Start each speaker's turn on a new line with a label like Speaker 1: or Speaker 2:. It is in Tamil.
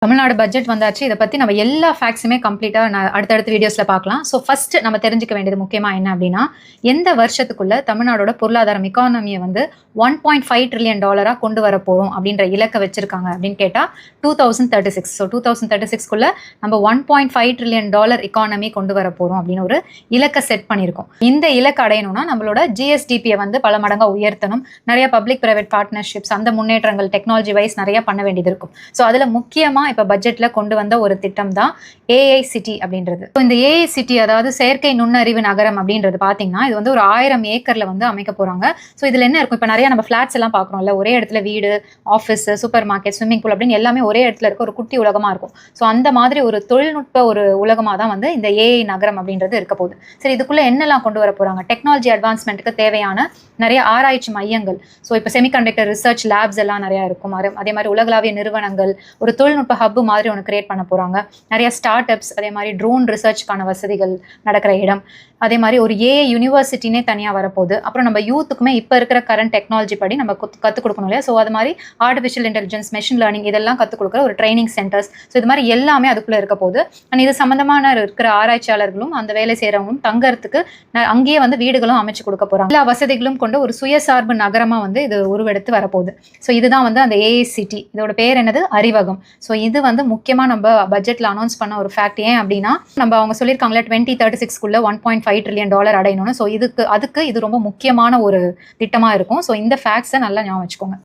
Speaker 1: தமிழ்நாடு பட்ஜெட் வந்தாச்சு. இத பத்தி நம்ம எல்லா ஃபேக்ட்ஸுமே கம்ப்ளீட்டா அடுத்தடுத்த வீடியோஸ்ல பார்க்கலாம். ஸோ ஃபர்ஸ்ட் நம்ம தெரிஞ்சுக்க வேண்டியது முக்கியமா என்ன அப்டின்னா, எந்த வருஷத்துக்குள்ள தமிழ்நாடோட பொருளாதாரம் எக்கானமிய வந்து $1.5 ட்ரில்லியன் கொண்டு வர போறோம் அப்டின்ற இலக்க வச்சிருக்காங்க அப்டின்னு கேட்டா 2036. ஸோ 2036க்குள்ள நம்ம $1.5 ட்ரில்லியன் எக்கானமி கொண்டு வர போறோம் அப்டின்னு ஒரு இலக்க செட் பண்ணியிருக்கோம். இந்த இலக்க அடையணும்னா நம்மளோட ஜிஎஸ்டிபிய வந்து பல மடங்கா உயர்த்தணும். நிறைய பப்ளிக் பிரைவேட் பார்ட்னர்ஷிப்ஸ் அந்த முன்னேற்றங்கள் டெக்னாலஜி வைஸ் நிறைய பண்ண வேண்டியது இருக்கும். ஸோ அதுல முக்கியமா இப்ப பட்ஜெட்ல கொண்டு வந்த ஒரு திட்டம் தான் ஏஐ சிட்டி அப்படின்றது. இந்த ஏஐ சிட்டி அதாவது செயற்கை நுண்ணறிவு நகரம் அப்படின்றது பாத்தீங்கன்னா இது வந்து ஒரு 1000 ஏக்கர்ல வந்து அமைக்க போறாங்க. ஸோ இதுல என்ன இருக்கும், இப்ப நிறைய நம்ம பிளாட்ஸ் எல்லாம் பாக்குறோம்ல, ஒரே இடத்துல வீடு, office, super market, swimming pool அப்படின்னு எல்லாமே ஒரே இடத்துல இருக்க ஒரு குட்டி உலகமா இருக்கும். ஸோ அந்த மாதிரி ஒரு தொழில்நுட்ப ஒரு உலகமா தான் வந்து இந்த ஏஐ நகரம் அப்படின்றது இருக்க போகுது. சரி, இதுக்குள்ள என்னெல்லாம் கொண்டு வர போறாங்க? டெக்னாலஜி அட்வான்ஸ்மெண்ட்டுக்கு தேவையான நிறைய ஆராய்ச்சி மையங்கள், ஸோ இப்போ செமிகண்டக்டர் ரிசர்ச் லேப்ஸ் எல்லாம் நிறைய இருக்கும். அதே மாதிரி உலகளாவிய நிறுவனங்கள், ஒரு தொழில்நுட்ப ஹப் மாதிரி ஒன்று கிரியேட் பண்ண போறாங்க. நிறைய ஸ்டார்ட் அப்ஸ், அதே மாதிரி ட்ரோன் ரிசர்ச்க்கான வசதிகள் நடக்கிற இடம், அதே மாதிரி ஒரு ஏஐ யூனிவர்சிட்டினே தனியாக வரப்போகுது. அப்புறம் நம்ம யூத்துக்குமே இப்போ இருக்கிற கரண்ட் டெக்னாலஜி படி நம்ம கற்றுக் கொடுக்கணும் இல்லையா? ஸோ அது மாதிரி ஆர்டிஃபிஷியல் இன்டெலிஜென்ஸ், மெஷின் லேர்னிங் இதெல்லாம் கற்றுக் கொடுக்குற ஒரு ட்ரைனிங் சென்டர்ஸ், ஸோ இது மாதிரி எல்லாமே அதுக்குள்ளே இருக்க போகுது. அண்ட் இது சம்மந்தமான இருக்கிற ஆராய்ச்சியாளர்களும் அந்த வேலை செய்கிறவங்களும் தங்கறதுக்கு அங்கேயே வந்து வீடுகளும் அமைச்சு கொடுக்க போகிறாங்க. எல்லா வசதிகளும் கொண்ட ஒரு சுயசார்பு நகரமாக வந்து இது உருவெடுத்து வரப்போகுது. ஸோ இதுதான் வந்து அந்த ஏஐ சிட்டி. இதோட பேர் என்னது? அறிவகம். ஸோ இது வந்து முக்கியமாக நம்ம பட்ஜெட்டில் அனௌன்ஸ் பண்ண ஒரு ஃபேக்ட். ஏன் அப்படின்னா நம்ம அவங்க சொல்லியிருக்காங்களே 2036க்குள்ள $1.5 ட்ரில்லியன் அடையணும்னு. ஸோ அதுக்கு இது ரொம்ப முக்கியமான ஒரு திட்டமாக இருக்கும். ஸோ இந்த ஃபேக்ட்ஸை நல்லா ஞாபகம் வச்சுக்கோங்க.